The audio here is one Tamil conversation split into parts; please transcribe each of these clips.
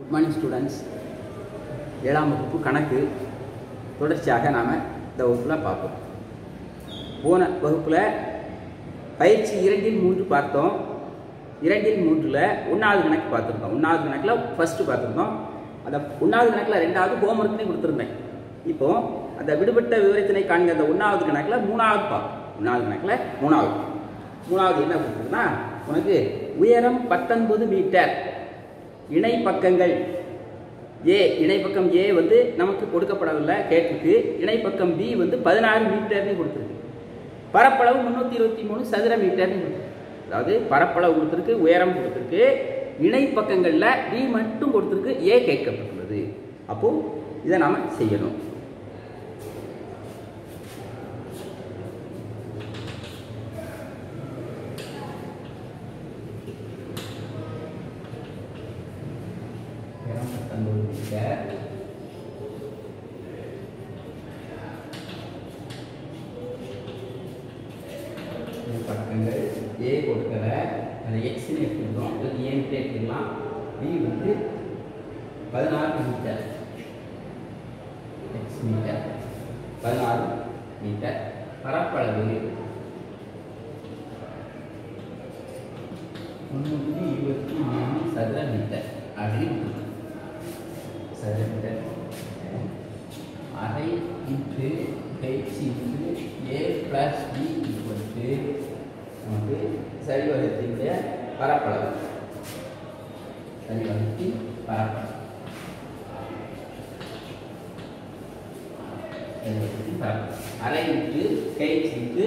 Good morning students. 7ஆம் வகுப்பு கணக்கு தொடர்ச்சியாக நாம் இந்த வகுப்பில் பார்ப்போம். போன வகுப்பில் பயிற்சி 2-3 பார்த்தோம். 2-3 1வது கணக்கு பார்த்துருந்தோம். 1வது கணக்கில் ஃபஸ்ட்டு பார்த்துருந்தோம். அந்த 1வது கணக்கில் 2வது ஹோம்ஒர்க்னே கொடுத்துருந்தேன். இப்போது அந்த விடுபட்ட விவரத்தினை காண்க அந்த 1வது கணக்கில் 3வது பார்ப்போம். 1வது கணக்கில் 3வது என்ன கொடுத்துருக்குன்னா, உனக்கு உயரம் 19 மீட்டர், இணை பக்கங்கள் ஏ, இணைப்பக்கம் ஏ வந்து நமக்கு கொடுக்கப்படவில்லை, கேட்டிருக்கு. இணைப்பக்கம் பி வந்து 16 மீட்டர்னு கொடுத்துருக்கு. பரப்பளவு 323 சதுர மீட்டர்னு கொடுத்துருக்கு. அதாவது பரப்பளவு கொடுத்துருக்கு, உயரம் கொடுத்துருக்கு, இணை பக்கங்களில் பி மட்டும் கொடுத்துருக்கு, ஏ கேட்கப்பட்டுள்ளது. அப்போ இதை நாம் செய்யணும். பக்கங்கள் ஏ கொடுக்கல, அந்த எக்ஸ்ன்னு எடுத்துக்கிறோம், ஏன்னு எடுத்துக்கலாம். பி வந்து 16 மீட்டர், எக்ஸ் மீட்டர் 16 மீட்டர். பரப்பளவு 323 சதுர மீட்டர் அப்படின்னு சதுர மீட்டர். அரை இன்ட்டு ஹெச் இன்ட்டு ஏ ப்ளஸ் பி ஈக்குவல்ட்டு நமக்கு சரிவகத்தினுடைய பரப்பளவு, சரிவகத்தின் பரப்பளவு, அரை இன்ட்டு ஹெச் இன்ட்டு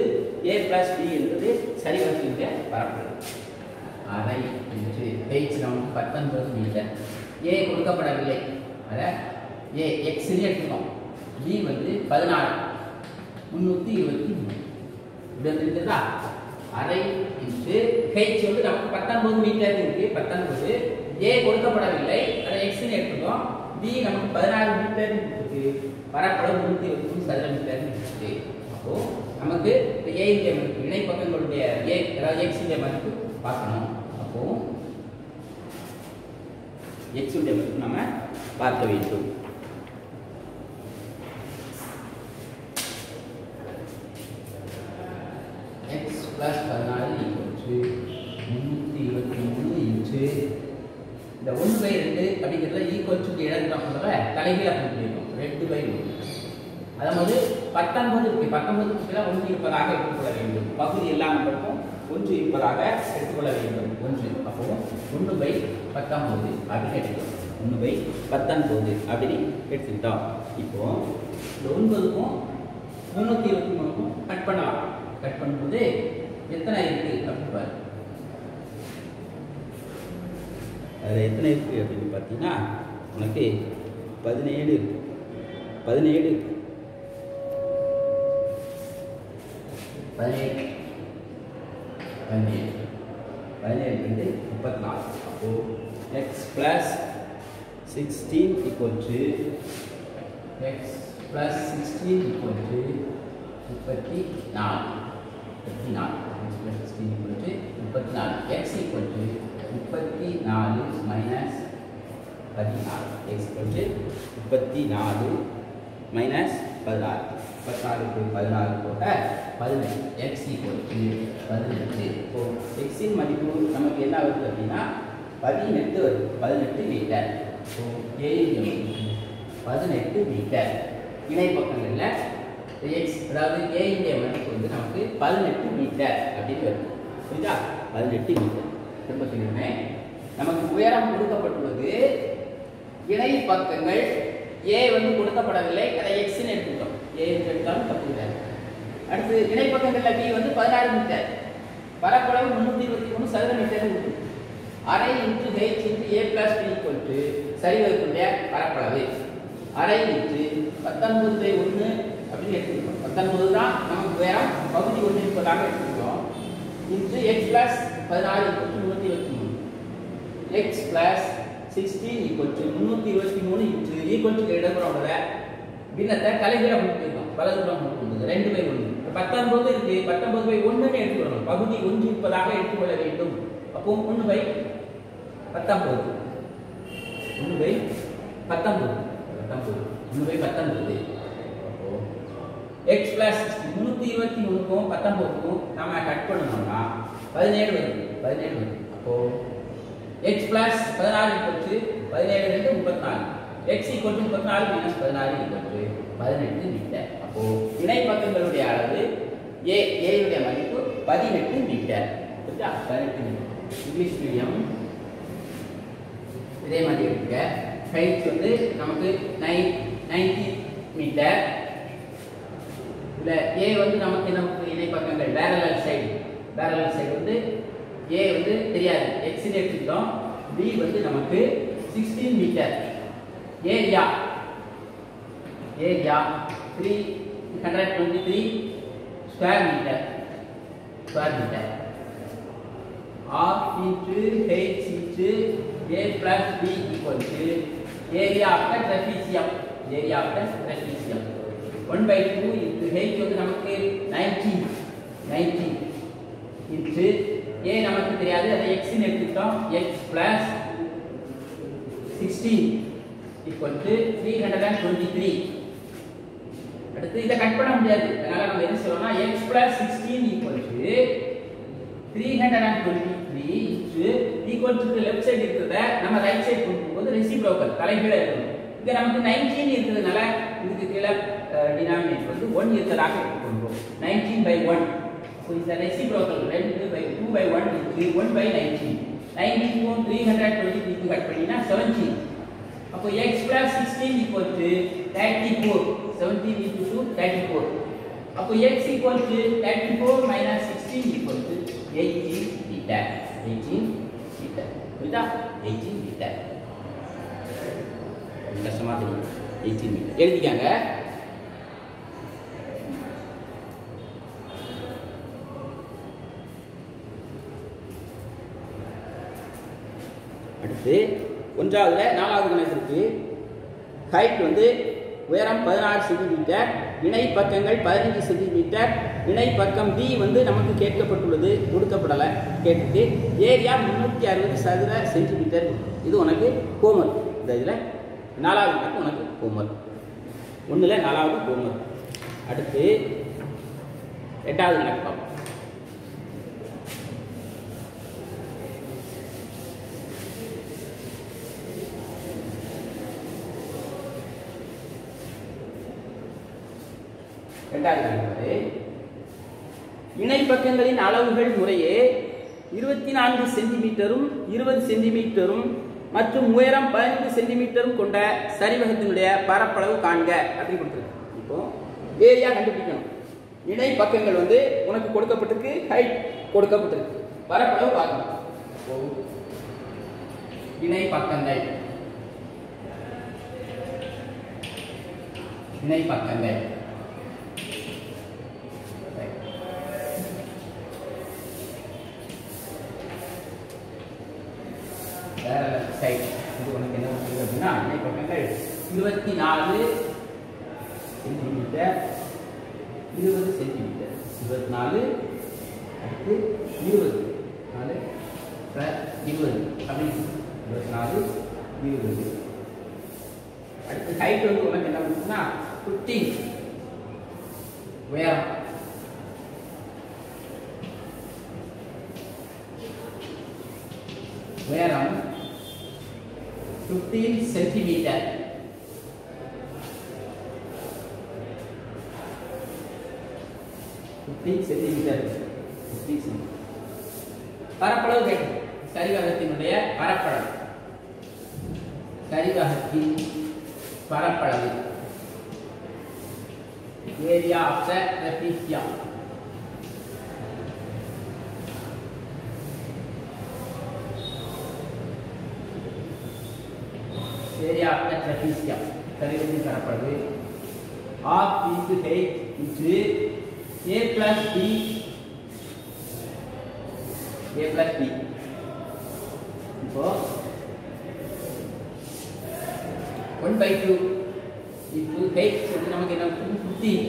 ஏ ப்ளஸ் பி என்பது சரிவகத்தினுடைய பரப்பளவு. அரை இன்ட்டு ஹெச் நமக்கு 19 மீட்டர், ஏ கொடுக்கப்படவில்லை, அதை ஏ எக்ஸ்ன்னு எடுத்துக்கோம். பி வந்து 14 323 இப்படி வந்துருக்குதா. அரை இன்ட்டு ஹெச் வந்து நமக்கு 19 மீட்டர் இருக்கு, 19. ஏ கொடுக்கப்படவில்லை, அதை எக்ஸ்ன்னு எடுத்துக்கோம். பி நமக்கு 16 மீட்டர் இருக்கு, பரப்பளவு 323 சதுர மீட்டர் இருக்கு. அப்போ நமக்கு ஏ இணை பக்கங்களுடைய ஏ அதாவது எக்ஸ் மதிப்பு பார்க்கணும். அப்போ எக்ஸ் மதிப்பு நம்ம பார்க்க வேண்டும். x plus 14 323 இன்ட்டு இந்த 1/2 அப்படிங்கிறத ஈக்குவல் டு எழுதுறோம்ல, தலைகீழாக கொடுத்துருக்கோம் 2/1. அதாவது 19 இருக்கு, 19 1 இருப்பதாக எடுத்துக்கொள்ள வேண்டும். பகுதி எல்லா நம்பருக்கும் 1 இருப்பதாக எடுத்துக்கொள்ள வேண்டும். 1 அப்போ 1/19 அப்படின்னு எடுத்துக்கணும். 1/19 அப்படின்னு எடுத்துக்கிட்டோம். இப்போ இந்த 9க்கும் 323க்கும் கட் பண்ணலாம். கட் பண்ணும்போது எத்தனை இருக்கு அப்படின்னு பாரு. அதில் எத்தனை இருக்கு அப்படின்னு பார்த்தீங்கன்னா, உனக்கு 17 இருக்கு. 17 இருக்கு. 17 வந்து 34. அப்போ X plus 16 equal to X plus 16 equal to 34. 34 x equal to 34 minus 16. x equal to 34 minus 16. 16 போக 18. x equal to 18. இப்போ x இன் மதிப்பு நமக்கு என்ன வருது அப்படின்னா 18 வருது. 18 metre. So a in 18 metre. இணை பக்கங்களில் எக்ஸ் அதாவது ஏ இந்திய மதிப்பு வந்து நமக்கு 18 மீட்டர் அப்படின்னு வருது. புரியுதா? 18 மீட்டர். திரும்ப சொல்லிடுறேன், நமக்கு உயரம் கொடுக்கப்பட்டுள்ளது, இணை பக்கங்கள் ஏ வந்து கொடுக்கப்படவில்லை, அதை எக்ஸ்ன்னு எடுத்துக்கிட்டோம். ஏ எடுத்தாலும் தப்பு கிடையாது. அடுத்து இணை பக்கங்களில் பி வந்து 16 மீட்டர், பரப்பளவு 323 சதுர மீட்டர் இருக்கு. அரை into H into A plus B equal to சரிவகத்தினுடைய பரப்பளவு. அரை இன்ட்டு 19/1 அப்படின்னு எடுத்துக்கிறோம். 19 தான் நமக்கு உயரம், பகுதி 1 இருப்பதாக எடுத்துக்கிறோம். Into x plus 16 323, x plus 16 equal to 323 into equal to இடப்புறோட பின்னத்தை தலைகீழாக கொடுத்துருக்கோம், வலதுபுறம் கொடுத்துருந்தது 2/1. 19 இருக்கு, 19/1 எடுத்துக்கணும், பகுதி 1 இருப்பதாக எடுத்துக்கொள்ள வேண்டும். அப்போ 1/19 1/19 1/19 அப்போ x plus 323க்கும் 19க்கும் நாம கட் பண்ணனும்னா 17 வருது அப்போ x plus 16 17 2 34 x 34 minus 16 18 metre. அப்போ இணை பக்கங்களுடைய அளவு a உடைய மதிப்பு 18 மீட்டர். புரியுதா? 18 மீட்டர். இங்கிலீஷ் மீடியம் இதே மாதிரி இருக்கு. ஹைட் வந்து நமக்கு 90 மீட்டர். இல்ல a வந்து நமக்கு என்ன இணை பக்கங்கள் parallel side வந்து a வந்து தெரியாது x ன்னு எடுத்துட்டோம். b வந்து நமக்கு 16 metre. Area 323 square metre r into h into a plus b equal to area of the trapezium 1/2 into h வந்து நமக்கு 19 into a நமக்கு தெரியாது அதை x ன்னு எடுத்துட்டோம். x plus 16 equal to 323. அடுத்து இத கட் பண்ண முடியாது. அதனால நம்ம என்ன சொல்றோம்னா x plus 16 equal to 323 equal to left side இருக்குறத நம்ம ரைட் சைடு கொண்டுபோது ரெசிப்ரோக்கல் தலைகீழ எழுதணும். இங்க நமக்கு 19 இருக்குதுனால இதுக்கு கீழ டினாமினேட்டர் வந்து 1 இருக்கதாக எடுத்துக்கொள்வோம். 19/1. So is the reciprocal 2/1 is 1/19. 19 க்கும் 323 க்கு கட் பண்ணினா 17. அப்போ x plus 16 equal to 34. 17 into 2 34. அப்போ x equal to 34 minus 16 equal to 18 meter. 18 meter. புரியுதா? 18 meter. கஷ்டமா தெரியும். 18 meter. எழுதிக்கங்க. அடுத்து ஒன்றாவதுல நாலாவது கணக்கு ஹைட் வந்து உயரம் 16 சென்டிமீட்டர், இணை பக்கங்கள் 15 சென்டிமீட்டர், இணை பக்கம் B வந்து நமக்கு கேட்கப்பட்டுள்ளது, கொடுக்கப்படலை, கேட்டுட்டு ஏரியா 360 சதுர சென்டிமீட்டர். இது உனக்கு ஹோம்வொர்க். இந்த இதில் நாலாவது கணக்கு உனக்கு ஹோம்வொர்க். 1ல் 4வது ஹோம்வொர்க். அடுத்து 8வது கணக்கு பார்ப்போம். இணை பக்கங்களின் அளவுகள் முறையே 24 சென்டிமீட்டரும் 20 சென்டிமீட்டரும் மற்றும் உயரம் 15 சென்டிமீட்டரும் கொண்ட சரிவகத்தினுடைய பரப்பளவு காண்க அப்படி கொடுத்துருக்கு. இப்போ ஏரியா கண்டுபிடிக்கணும். இணை பக்கங்கள் வந்து உனக்கு கொடுக்கப்பட்டிருக்கு, ஹைட் கொடுக்கப்பட்டிருக்கு, பரப்பளவு பார்க்கணும். இணை பக்கங்கள் சைட் இது உனக்கு என்ன பண்ணுது அப்படின்னா இணை பக்கங்கள் 24 சென்டிமீட்டர் 20 சென்டிமீட்டர் 24 அடுத்து 20 4 பிளஸ் 20 அப்படி 24 20. அடுத்து ஹைட் வந்து உனக்கு என்ன பண்ணுதுன்னா 15 உயரம் உயரம் 15 சென்டிமீட்டர். பரப்பளவு கேட்கும். சரிவகத்தினுடைய பரப்பளவு area of the trapezium. area of the trapezium. சரிவகத்தின் பரப்பளவு half into h into a plus b இப்போ 1/2 into h வந்து நமக்கு என்ன 15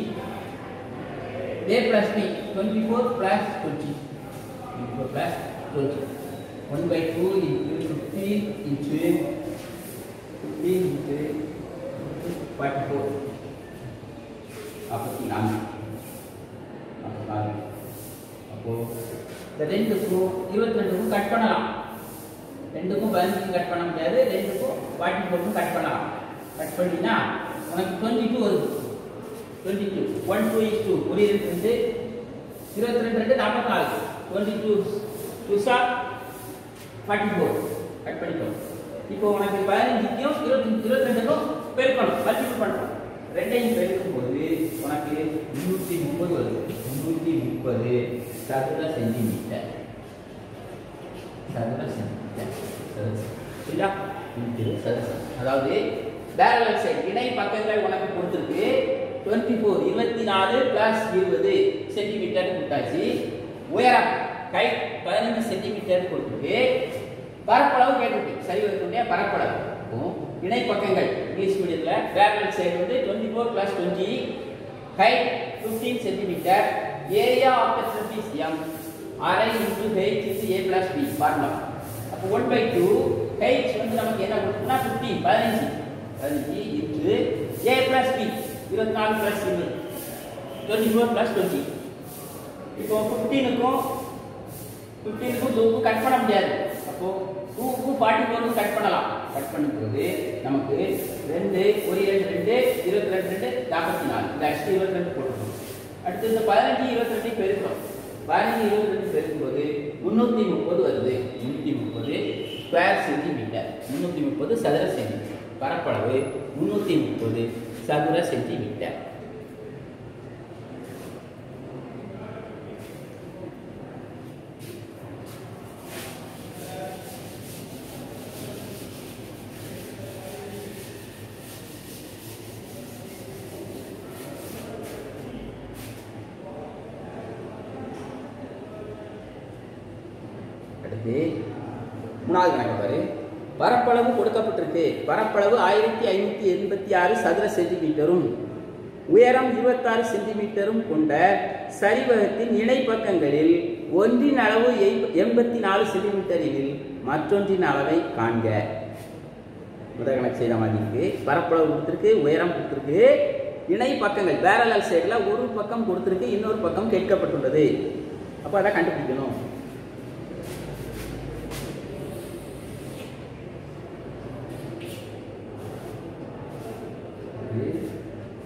a plus b 24 plus 20 24 plus 20 1/2 into 15 into 15 into 44 44 அப்போ இந்த ரெண்டுக்கும் 22க்கும் கட் பண்ணலாம். ரெண்டுக்கும் 15 கட் பண்ண முடியாது, ரெண்டுக்கும் 44க்கும் கட் பண்ணலாம். கட் பண்ணினா உனக்கு 22 வருது. 22 1 2 is 2 ஒரு 2 22 2 44 22 2 44 கட் பண்ணிட்டோம். இப்போ உனக்கு 15க்கும் 22க்கும் பெருக்கணும், மல்டிபிள் பண்ணணும். ரெண்டையும் பெருக்கும்போது உனக்கு 330 வருது. 330 சதுர சென்டிமீட்டர். சரியா? அதாவது பேரலல் சைடு இணை பக்கங்கள் உனக்கு கொடுத்திருக்கு 24 பிளஸ் 20 சென்டிமீட்டர் கொடுத்தாச்சு. உயரம் கை 15 சென்டிமீட்டர் கொடுத்துருக்கு. பரப்பளவு கேட்டிருக்கு, சரி வரக்கூடிய பரப்பளவு. இணை பக்கங்கள் இங்கிலீஷ் மீடியத்துல பேரலல் சைடு வந்து 24 plus 20 height 15 centimetre. Area of the surface m அரை into h is a plus b formula. அப்போ 1/2 h வந்து நமக்கு என்ன கொடுத்தா 15 into a plus b 24 plus 24 plus 20. இப்போ 15க்கும் 2க்கும் கட் பண்ண முடியாது. அப்போ 2க்கும் 44க்கும் கட் பண்ணலாம். கட் பண்ணும்போது நமக்கு 2 ஒரு 2 22 44 இந்த எக்ஸ்ட்ரா 22 போட்டுறோம். அடுத்து இந்த 15 22 பெருக்கிறோம். 15 22 பெருக்கும்போது 330 வருது. 330 ஸ்கொயர் சென்டிமீட்டர். 330 சதுர சென்டிமீட்டர். பரப்பளவு 330 சதுர சென்டிமீட்டர். மூணாவது கணக்கு பாரு. பரப்பளவு கொடுக்கப்பட்டிருக்கு. பரப்பளவு 1586 சதுர சென்டிமீட்டரும் உயரம் 26 சென்டிமீட்டரும் கொண்ட சரிவகத்தின் இணை பக்கங்களில் ஒன்றின் அளவு 84 சென்டிமீட்டர் எனில் மற்றொன்றின் அளவை காண்க. முதல் கணக்கு செய்த மாதிரி இருக்கு. பரப்பளவு கொடுத்திருக்கு, உயரம் கொடுத்திருக்கு, இணை பக்கங்கள் பேரலல் சைடுல ஒரு பக்கம் கொடுத்திருக்கு, இன்னொரு பக்கம் கேட்கப்பட்டுள்ளது. அப்ப அதை கண்டுபிடிக்கணும்.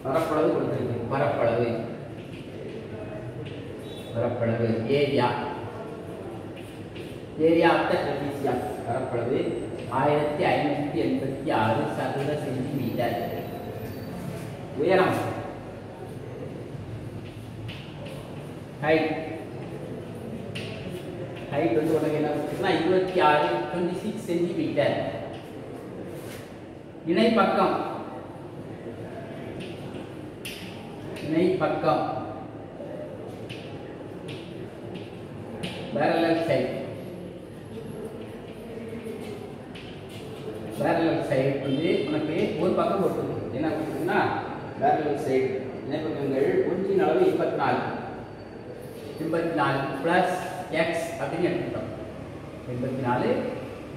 பரப்பளவு கொடுத்திருக்கு. பரப்பளவு ஏரியா ஆஃப் தி ட்ரெபீசியம். பரப்பளவு 1586 சதுர சென்டிமீட்டர். உயரம் ஹைட் வந்து உனக்கு என்ன கொடுத்திருக்குன்னா 26 சென்டிமீட்டர். இணை பக்கம் பேரலல் சைடு வந்து உனக்கு ஒரு பக்கம் கொடுத்துருக்கு. என்ன கொடுத்துருக்குன்னா பேரலல் சைடு இணை பக்கங்கள் ஒன்றின் அளவு 84 பிளஸ் எக்ஸ் அப்படின்னு எடுத்துக்கிட்டோம். 84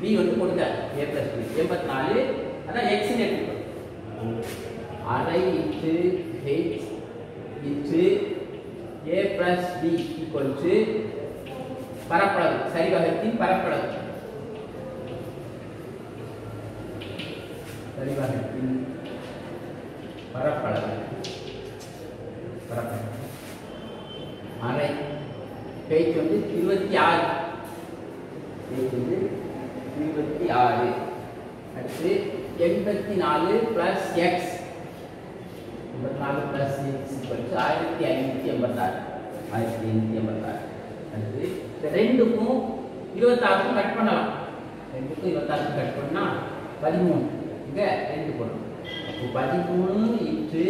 பி வந்து கொடுக்க a plus b 84 அதான் எக்ஸ்ன்னு எடுத்துக்கிட்டோம். அரை into h into a plus b equal to பரப்பளவு சரிவகத்தின் பரப்பளவு. சரிவகத்தின் பரப்பளவு அரை h வந்து 26 அடுத்து 84 plus x 84 plus x equal to 1586 அடுத்து இந்த ரெண்டுக்கும் 26 கட் பண்ணலாம். ரெண்டுக்கும் 26 கட் பண்ணா 13 இங்க 2 போடணும். அப்போ 13 into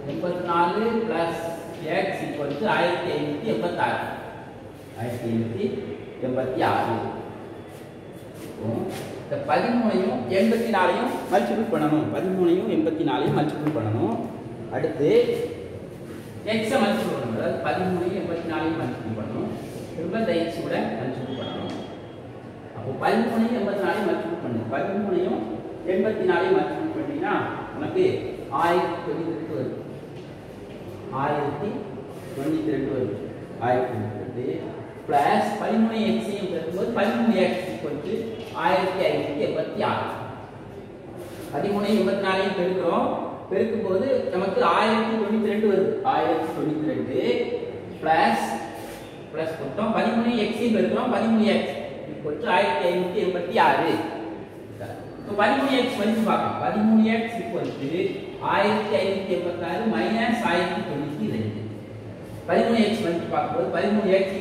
84 plus x equal to 1586 இந்த 13ஐயும் 84ஐயும் மல்டிபிள் பண்ணணும். 13ஐயும் 84ஐயும் மல்டிபிள் பண்ணணும். அடுத்து x மல்டிபிள் பண்ணணும். அதாவது 13ஐயும் 84ஐயும் மல்டிபிள் பண்ணணும். திரும்ப இந்த x கூட மல்டிபிள் பண்ணணும். அப்போ 13ஐயும் 84ஐயும் மல்டிபிள் பண்ணணும். 13ஐயும் 84 மல்டிபிள் பண்ணினா உனக்கு 1092 வரும். 1092 வரும். 1092 பிளஸ் 13x ஐயும் பெருக்கும்போது 13x = 1586. 1384 பெருக்குறோம். பெருக்கும்போது நமக்கு 1092 வருது. 1092 பிளஸ் போட்டோம் 13x ஐயும் பெருக்குறோம். 13x = 1586. तो 13x மதிப்பு பார்க்கலாம். 13x = 1586 minus 1092. 13x மதிப்பு பார்க்கும்போது 13x =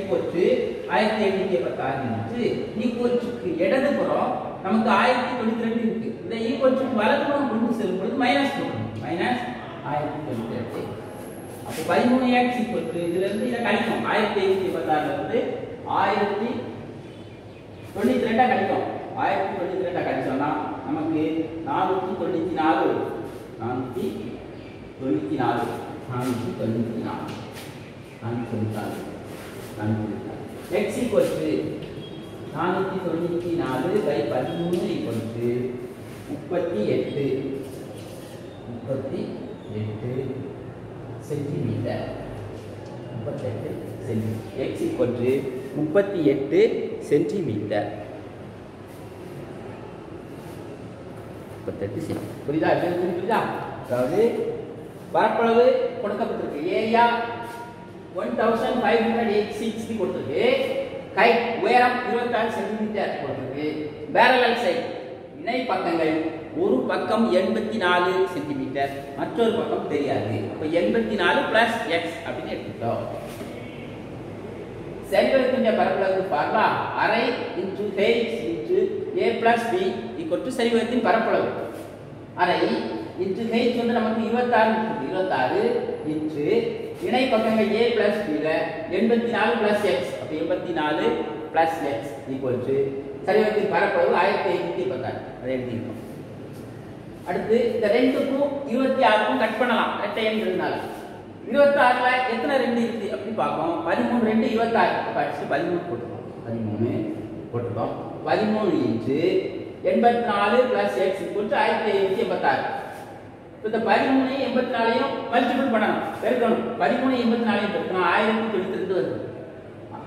1586 ஈக்குவல்க்கு இடதுபுறம் நமக்கு 1092 இருக்கு. இந்த ஈக்குவல்க்கு வலதுபுறம் கொண்டு செல்லும்போது மைனஸ் போடணும். மைனஸ் 1092. அப்ப 13x = இதுல இருந்து இத கழிக்கணும். 1586 ல இருந்து 1092 கழிக்கணும். 1092 கழிச்சோம்னா நமக்கு 494 வரும். 494 x = 494 by 13 = 38 centimetre. 38 centimetre. x = 38 centimetre. 38 centimetre. புரியுதா? புரியுதா? அதாவது பரப்பளவு கொடுக்கப்பட்டிருக்கு. ஏரியா 1586 கொடுத்திருக்கு. ஹைட் உயரம் 26 சென்டிமீட்டர் கொடுத்திருக்கு. பேரலல் சைடு இணை பக்கங்கள் ஒரு பக்கம் 84 சென்டிமீட்டர், மற்றொரு பக்கம் தெரியாது. அப்ப 84 பிளஸ் x அப்படின்னு எடுத்துட்டோம். சரிவகத்தின் பரப்பளவு பார்க்கலாம். அரை into h into a plus b = சரிவகத்தின் பரப்பளவு. அரை இன்டு h வந்து நமக்கு 26 இன்டு இணை பக்கங்கள் a plus b ல 84 plus x. அப்ப 84 plus x = சரிவகத்தின் பரப்பளவு 1586. அதை எழுதிட்டோம். அடுத்து இந்த 2க்கும் 26க்கும் கட் பண்ணலாம். ரெட்டை எண்கிறதுனால 26 ல எத்தனை 2 இருக்கு அப்படி பார்ப்போம். 13 2 26. அப்ப அடுத்து 13 போட்டுறோம். 13 போட்டுறோம். 13 இன்டு 84 plus x = 1586. இந்த 13 84 மல்டிபிள் பண்ணணும், பெருக்கணும். 13 84 பெருக்கினா 1092 வருது.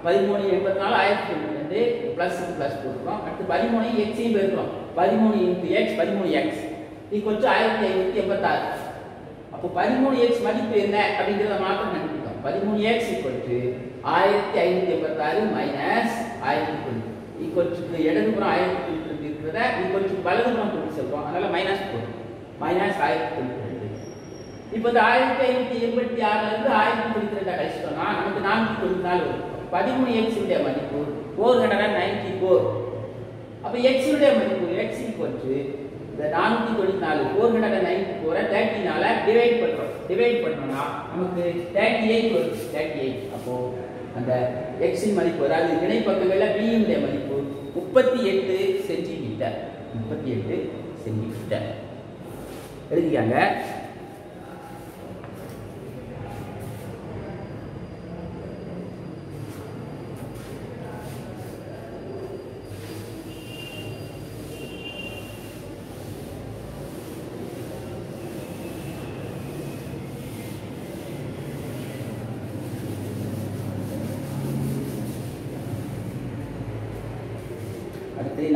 13 84 1092 பிளஸ் பிளஸ் போட்டுறோம். அடுத்து 13 x ஐயும் பெருக்கிறோம். 13 × x 13x = 1586. அப்போ 13x மதிப்பு என்ன அப்படிங்கறத மாத்திரம் கண்டுபிடிக்கணும். 13x = 1586 மைனஸ் 1092 ஈக்குவல்க்கு இடதுபுறம் 1092 இருக்கிறத ஈக்குவல்க்கு வலதுபுறம் கொண்டு செல்றோம். அதனால மைனஸ் போடுறோம். மைனஸ் 1092. இப்போ இந்த 1586 ல இருந்து 1092 கழிச்சிட்டோம்னா நமக்கு 494 வரும். 13x உடைய மதிப்பு 494. அப்ப x உடைய மதிப்பு x = இந்த 494 494 13 ஆல டிவைட் பண்றோம். டிவைட் பண்ணோம்னா நமக்கு 38 வரும். 38. அப்போ அந்த x இன் மதிப்பு, அதாவது இணை பக்கங்கள்ல b உடைய மதிப்பு 38 சென்டிமீட்டர். 38 சென்டிமீட்டர் எழுதியாங்க.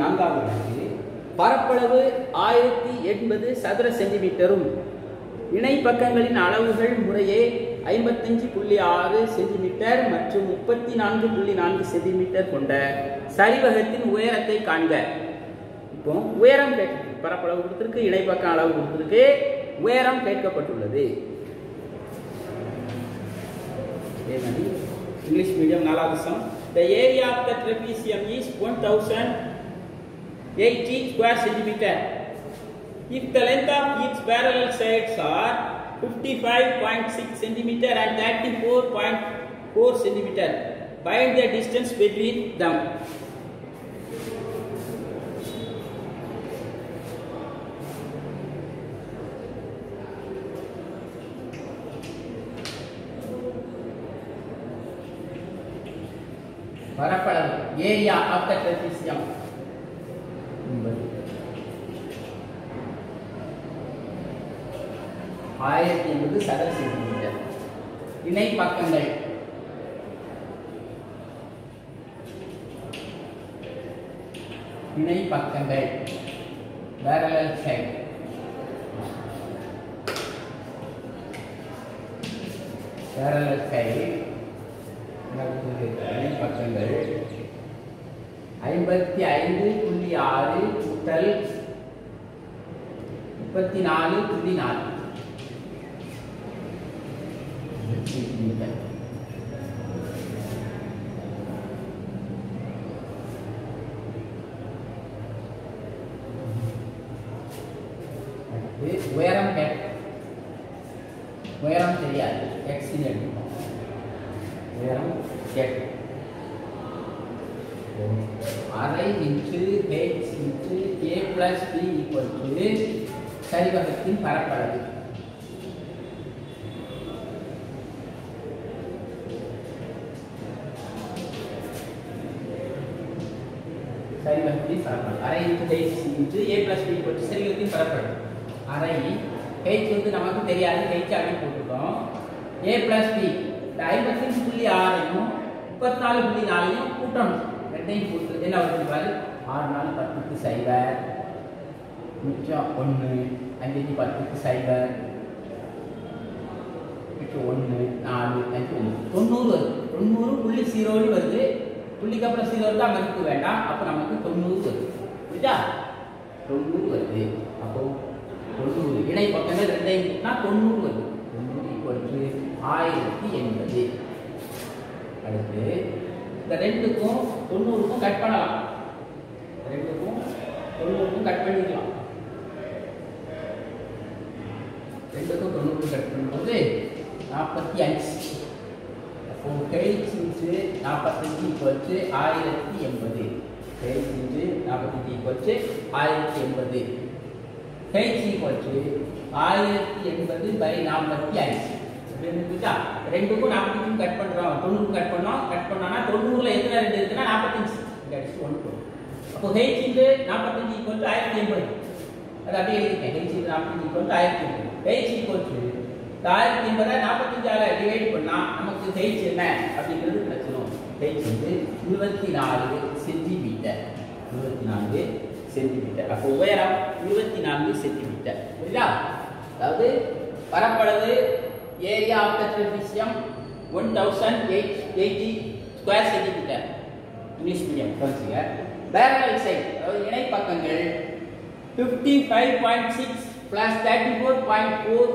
நான்காவது கணக்கு. பரப்பளவு 1080 சதுர சென்டிமீட்டரும் இணை பக்கங்களின் அளவுகள் முறையே 55.6 சென்டிமீட்டர் மற்றும் 34.4 சென்டிமீட்டர் கொண்ட சரிவகத்தின் உயரத்தை காண்க. இப்போ உயரம் கேட்க, பரப்பளவு கொடுத்திருக்கு, இணை பக்கம் அளவு கொடுத்திருக்கு, உயரம் கேட்கப்பட்டுள்ளது. இங்கிலீஷ் மீடியம் 4வது some. The area of the trapezium is 1080 square centimeter. If the length of its parallel sides are 55.6 centimeter and 34.4 centimeter, find the distance between them. பரப்பளவு ஏரியா ஆஃப் த ட்ரெபீசியம் 1000 என்பது சதுர சென்டிமீட்டர். இணை பக்கங்கள் parallel side இணை பக்கங்கள் 55.6 கூட்டல் 34.4 சென்டிமீட்டர். உயரம் உயரம் தெரியாது, x ன்னு எடுத்துக்கோம். உயரம் அரை into h into a + b = சரிவகத்தின் பரப்பளவு. சரிவகத்தின் பரப்பளவு அரை into h into a + b = சரிவகத்தின் பரப்பளவு. அரை h வந்து நமக்கு தெரியாது, h அப்படி போட்டுட்டோம். a + b இந்த 55.6 34.4 கூட்டணும். ரெண்டையும் கூட்டு என்ன வருது பாரு. 6 4 10க்கு 0 மிச்சம் 1 5 10க்கு 0 மிச்சம் 1 4 5 90 வருது. 90.0 வருது. புள்ளிக்கு அப்புறம் 0 இருந்தா மதிப்பு வேண்டாம். அப்ப நமக்கு 90 வருது. புரியுதா? 90 வருது. அப்போ 90 இணை பக்கங்கள் ரெண்டையும் கூட்டினா 90 வருது. 90 1080. அடுத்து இந்த ரெண்டுக்கும் 90க்கும் கட் பண்ணலாம். ரெண்டுக்கும் 90க்கும் கட் பண்ணிக்கலாம். ரெண்டுக்கும் 90 கட் பண்ணும்போது 45. அப்போ h into 45 = 1080. h into 45 = 1080. h = 1080/45. புரியுதா? ரெண்டுக்கும் 45 கட் பண்றோம். 90 கட் பண்ணோம். கட் பண்ணானா 90ல எத்தனை ரெண்டு இருக்குன்னா 45. தட்ஸ் 1. அப்போ h இன்டு 45 = 1080. அது அப்படியே எழுதிட்டேன். h into 45 = 1080. h = 1080 45 ஆல டிவைட் பண்ணா நமக்கு h என்ன அப்படிங்கிறது கிடைச்சிரும். h வந்து 24 சென்டிமீட்டர். 24 சென்டிமீட்டர். அப்போ உயரம் 24 சென்டிமீட்டர். புரியுதா? அதாவது பரப்பளவு area of the trapezium 1080 square centimeter. English medium படிச்சுங்க. parallel side அதாவது இணை பக்கங்கள் 55.6 plus 34.4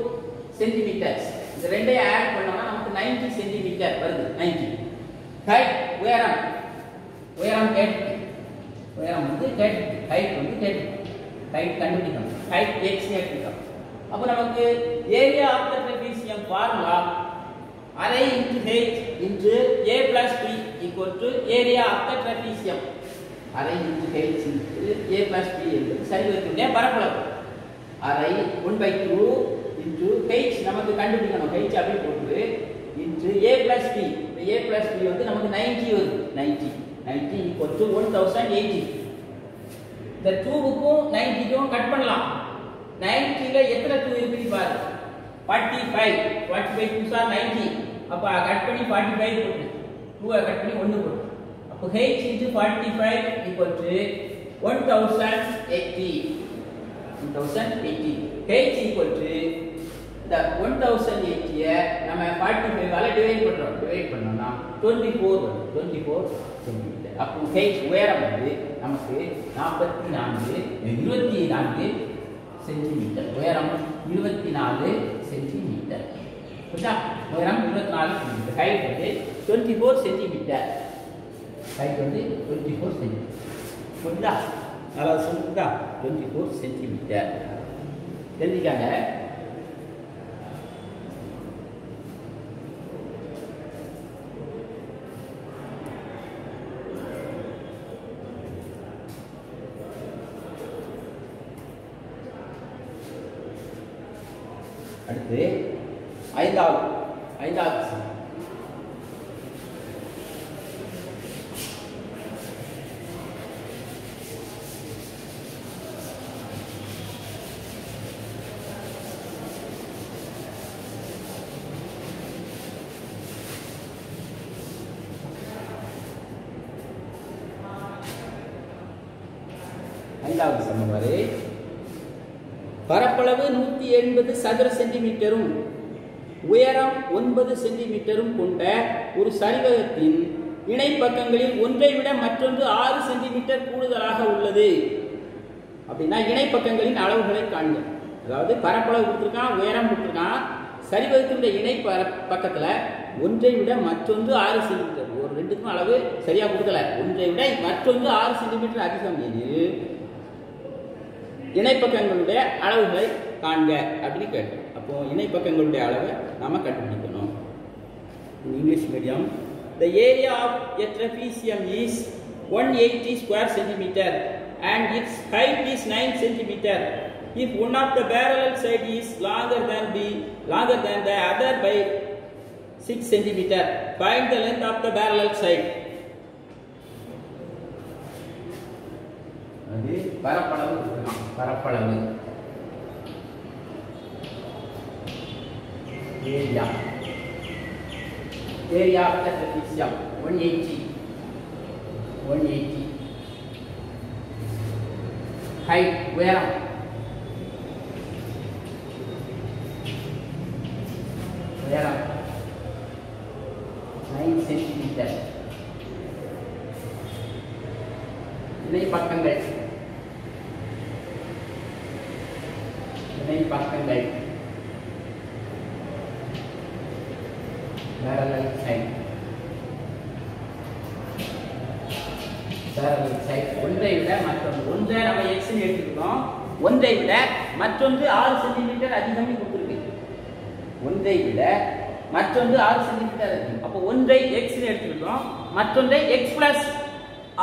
சென்டிமீட்டர்ஸ். இந்த ரெண்டையும் ஆட் பண்ணோம்னா நமக்கு 90 சென்டிமீட்டர் வருது. 90. ஹைட் உயரம் வந்து ஹைட் வந்து ஹைட் கண்டுபிடிக்கணும். ஹைட் x எடுத்துக்கணும். அப்ப நமக்கு area of the trapezium formula அரை into h into a plus b = area of the trapezium. அரை into h into a plus b என்பது சரிவகத்தினுடைய பரப்பளவு. அரை 1/2 இன்டு h நமக்கு கண்டுபிடிக்கணும். h அப்படியே போட்டு into a plus b. a plus b வந்து நமக்கு 90 வருது. 90 = 1080. இந்த 2க்கும் 90க்கும் கட் பண்ணலாம். 90ல எத்தனை 2 இருக்குன்னு பாரு. 45 2 are 90. அப்ப கட் பண்ணி 45 போடு. 2 கட் பண்ணி 1 போடு. அப்ப h * 45 = 1080. 1080. h = the 1080 நம்ம 45 ஆல டிவைட் பண்றோம். டிவைட் பண்ணோம்னா 24 வரும். 24 சென்டிமீட்டர். அப்போ h உயரம் வந்து நமக்கு 24 சென்டிமீட்டர். உயரம் 24 சென்டிமீட்டர். புரியுதா? உயரம் 24 சென்டிமீட்டர். ஹைட் வந்து 24 சென்டிமீட்டர். ஹைட் வந்து 24 சென்டிமீட்டர். புரியுதா? நல்லா சொல்லுங்க. 24 சென்டிமீட்டர். தெரிஞ்சுக்காங்க. அடுத்து ஐந்தாவது ஐந்தாவது சமன்பாடு. பரப்பளவு 180 சதுர சென்டிமீட்டரும் உயரம் 9 சென்டிமீட்டரும் கொண்ட ஒரு சரிவகத்தின் இணை பக்கங்களில் ஒன்றை விட மற்றொன்று 6 சென்டிமீட்டர் கூடுதலாக உள்ளது. அப்படின்னா இணை பக்கங்களின் அளவுகளை காண்க. அதாவது பரப்பளவு கொடுத்துருக்கான், உயரம் கொடுத்துருக்கான், சரிவகத்தினுடைய இணை பக்கத்தில் ஒன்றை விட மற்றொன்று 6 சென்டிமீட்டர். ஒரு ரெண்டுக்கும் அளவு சரியாக கொடுக்கல. ஒன்றை விட மற்றொன்று 6 சென்டிமீட்டர் அதிகம் எனில் இணைப்பக்கங்களுடைய அளவுகளை காண்க அப்படின்னு கேட்டோம். அப்போ இணைப்பக்கங்களுடைய அளவை நாம கண்டுபிடிக்கணும். English medium. The area of a trapezium is 180 square centimeter and its height is 9 centimeter. If one of the parallel side is longer than the other by 6 centimeter, find the length of the parallel side. அது பரப்பளவு கொடுக்கலாம். பரப்பளவு area of the trapezium 180 height உயரம் உயரம் 9 சென்டிமீட்டர். இணை பக்கங்கள் parallel side ஒன்றை விட மற்றொன்று. ஒன்றை நம்ம x ன்னு எடுத்துக்கிட்டோம். ஒன்றை விட மற்றொன்று 6 சென்டிமீட்டர் அதிகம் கொடுத்துருக்கு. ஒன்றை விட மற்றொன்று 6 சென்டிமீட்டர் அதிகம். அப்போ ஒன்றை x ன்னு எடுத்துக்கிட்டோம், மற்றொன்றை x plus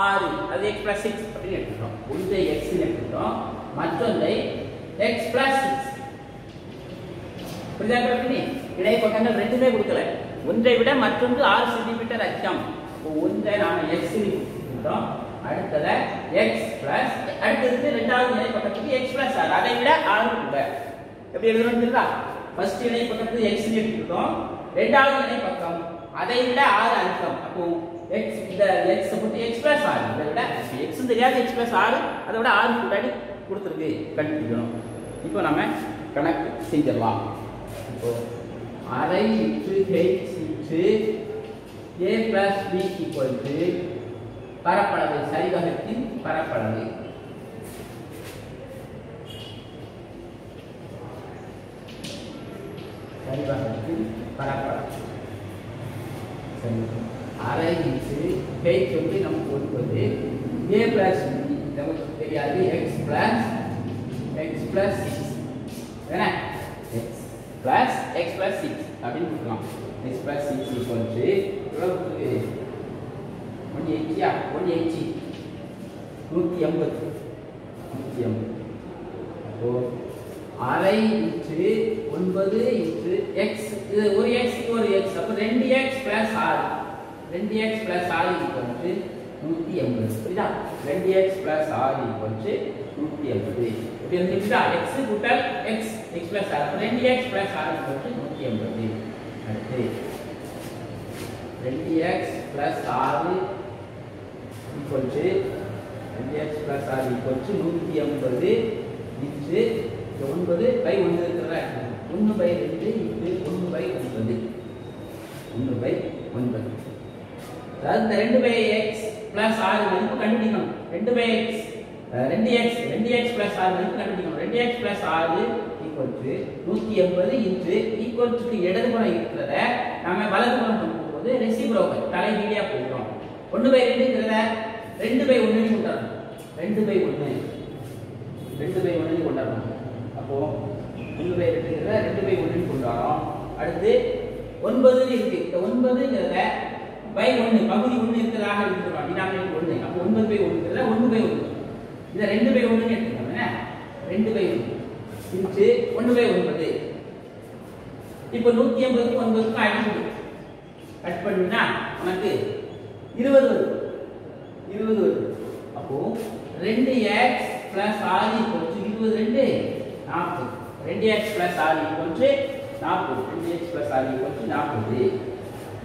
6 அது x plus 6 அப்படின்னு எடுத்துக்கிட்டோம். ஒன்றை x ன்னு எடுத்துக்கிட்டோம், மற்றொன்றை x plus 6. புரியுதா? இடை பக்கங்கள் ரெண்டுமே கொடுக்கல. ஒன்றை விட மற்றொன்று 6 சென்டிமீட்டர் அதிகம். இப்போ ஒன்றை நாம x ன்னு எடுத்துக்கிட்டோம், அடுத்தது x plus அடுத்தது இரண்டாவது இணை பக்கத்துக்கு x plus 6 அதை விட 6 கூட. எப்படி எழுதணும் தெரியுதா? ஃபர்ஸ்ட் இணை பக்கத்துக்கு x ன்னு எடுத்துக்கிட்டோம், இரண்டாவது இணை பக்கம் அதை விட 6 அதிகம். அப்போ x இந்த x போட்டு x plus 6 அதை விட x தெரியாது, x plus 6 அதை விட 6 கூட்டாடி கொடுத்துருக்கு கண்டுபிடிக்கணும். இப்போ நாம கணக்கு செஞ்சிடலாம். இப்போ அரை into h into a plus b equal to பரப்பளவு சரிவகத்தின் பரப்பளவு அரை இன்டு h வந்து நமக்கு 9 a plus b நமக்கு தெரியாது x plus 6 என்ன x plus 6 அப்படின்னு கொடுக்கலாம். x plus 6 equal to எவ்வளவு கொடுத்துருக்கு? 180 அப்போ அரை இன்டு 9 இன்டு x இது ஒரு x ஒரு x அப்போ 2x plus 6 equal to 180. புரியுதா? 2x plus 6 equal to 180. இப்போ வந்துட்டா x கூட்டல் x plus 6 அப்போ 2x plus 6 equal to 180. அடுத்து 2x plus 6 equal to 2x plus 6 equal to 180 into 9 by 1 இருக்கிறதா 1 by 2 into 1 by 9 அதாவது இந்த 2 by x plus 6 மதிப்பு கண்டுபிடிக்கணும். 2 by x 2x plus 6 மதிப்பு கண்டுபிடிக்கணும். 2x plus 6 equal to 180 into equal to இடது புறம் இருக்கிறத நாம வலது புறம் பண்ணும்போது ரெசிப்ரோக்கல் தலைகீழியா போடுறோம். 1 by 2 இருக்கிறத 2 by 1 ன்னு கொண்டாடணும். 2 by 1 ன்னு கொண்டாடணும். அப்போ 1 by 2 இருக்கிறத 2 by 1 ன்னு கொண்டாடுறோம். அடுத்து 9 இருக்கு. இந்த 9ங்கறத by 1 பகுதி 1 இருக்கிறதாக எடுத்துறோம். டினாமினேட்டர் 1. அப்போ 9 by 1 இருக்கிறத 1 by 1. இத 2 by 1 ன்னு எடுத்துக்கோங்க. என்ன 2 by 1 into 1 by 9. இப்போ 180 க்கு 9 க்கு அடிச்சு கட் பண்ணினா நமக்கு 20 வருது. அப்போ 2x plus 6 equal to 22 40. 2x plus 6 equal to 40. 2x plus 6 equal to 40.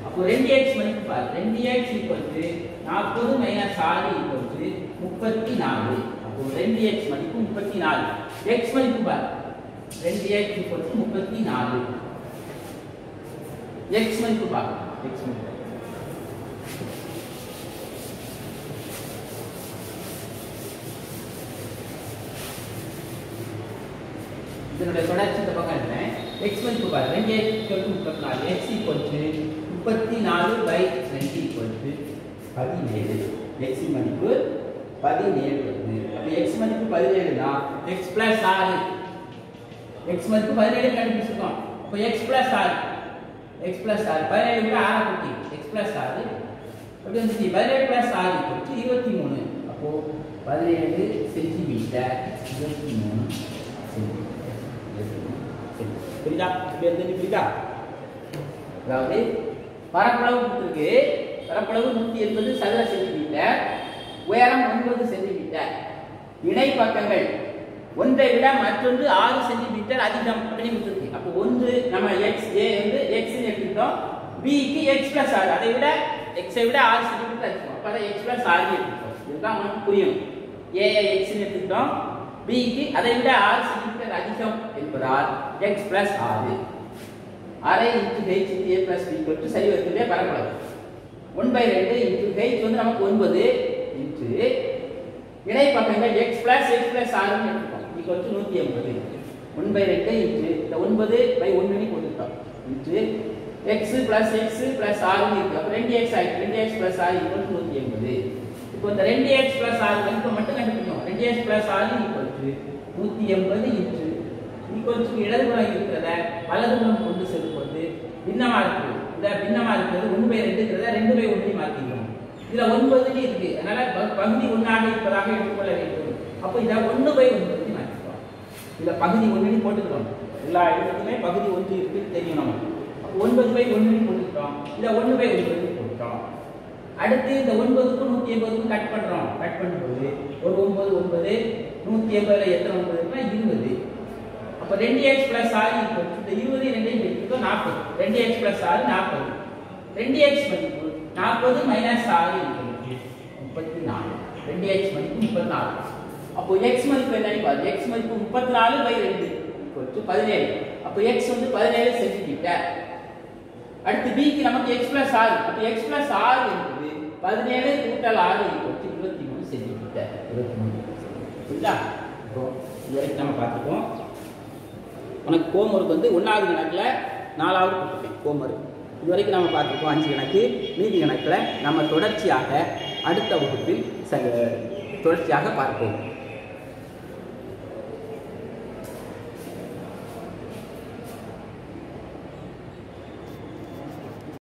அப்போ 2x மதிப்பு பாரு. 2x equal to 40 minus 6 equal to 34. அப்போ அப்போ 2x மதிப்பு 34 x மதிப்பு பாரு 2x 34 x மதிப்பு பாரு x மதிப்பு இதனுடைய தொடர்ச்சி இந்த பக்கம் என்ன x மதிப்பு பாரு 2x 34 x 34/2 17 x மதிப்பு 17 வருது அப்ப x மதிப்பு 17 னா x + 6 x மதிப்பு 17 கண்டுபிடிச்சிட்டோம் அப்ப x + 6 x + 6 17 விட 6 கூட்டி x + 6 அப்படி வந்து 17 + 6 23 அப்போ 17 சென்டிமீட்டர் 23 சென்டிமீட்டர் புரியுதா புரியுதா அதாவது பரப்பளவு கொடுத்திருக்கு பரப்பளவு 180 சதுர சென்டிமீட்டர் உயரம் 9 சென்டிமீட்டர் இணை பக்கங்கள் ஒன்றை விட மற்றொன்று 6 சென்டிமீட்டர் அதிகம் அப்படின்னு கொடுத்திருக்கு அப்போ ஒன்று நம்ம x a வந்து x ன்னு எடுத்துட்டோம் b க்கு x + 6 அதை விட x ஐ விட 6 சென்டிமீட்டர் அதிகம் அப்ப அதை x + 6 ன்னு எடுத்துட்டோம் இதுதான் உங்களுக்கு புரியும் a ஐ x ன்னு எடுத்துட்டோம் b க்கு அதை விட 6 சென்டிமீட்டர் அதிகம் என்பதால் x + 6 அரை into h into a plus b = சரி வகுத்திலே பரப்பளவு 1/2 into h வந்து நமக்கு 9 into இணை பக்கங்கள் x + 6 ன்னு எடுத்துட்டோம் = 180 1/2 into இந்த 9/1 ன்னு போட்டுட்டோம் into x + 6 + 6 ன்னு இருக்கு அப்ப 2x ஆயிடுச்சு 2x + 6 = 180 இப்போ இந்த 2x + 6 மதிப்பை மட்டும் கண்டுபிடிக்கணும் 2x + 6 = 180 into ஈக்குவல்ஸ் இடதுபுறம் இருக்கிறத வலதுபுறம் கொண்டு செல்லும்போது பின்னமா இருக்கு இந்த பின்னமா இருக்கிறது 1/2ங்கிறத 2/1 மாத்திக்கணும் இதுல 9 இருக்கு அதனால பகுதி 1 ஆக இருப்பதாக எடுத்துக்கொள்ள வேண்டும் அப்ப இத 1/9 மாத்திக்கலாம் இதுல பகுதி 1 ன்னு போட்டுக்கிறோம் எல்லா இடத்துலயுமே பகுதி 1 இருக்குன்னு தெரியும் நமக்கு அப்ப 9/1 ன்னு போட்டுட்டோம் இத 1/9 ன்னு போட்டுட்டோம் அடுத்து இந்த 9க்கு 180க்கு கட் பண்றோம் கட் பண்ணும்போது ஒரு 9 9 180ல எத்தனை 9 இருக்குன்னா 20 அப்ப 2x + 6 இந்த 20 ரெண்டையும் பெருக்கிட்டா 40 2x + 6 40 2x மதிப்பு 40 - 6 34 2x மதிப்பு 34 அப்போ x மதிப்பு என்னன்னு பாரு x மதிப்பு 34/2 17 அப்போ x வந்து 17 சென்டிமீட்டர் அடுத்து b க்கு நமக்கு x + 6 அப்ப x + 6 என்பது 17 + 6 23 சென்டிமீட்டர் 23 புரியுதா இப்போ இதுவரைக்கும் நம்ம பார்த்துட்டோம் உனக்கு ஹோம்வொர்க் வந்து 1வது கணக்குல 4வது கொடுத்துட்டேன் ஹோம்வொர்க் இதுவரைக்கும் நம்ம பார்த்துருக்கோம் 5 கணக்கு மீதி கணக்கில் நம்ம தொடர்ச்சியாக அடுத்த வகுப்பில் தொடர்ச்சியாக பார்ப்போம்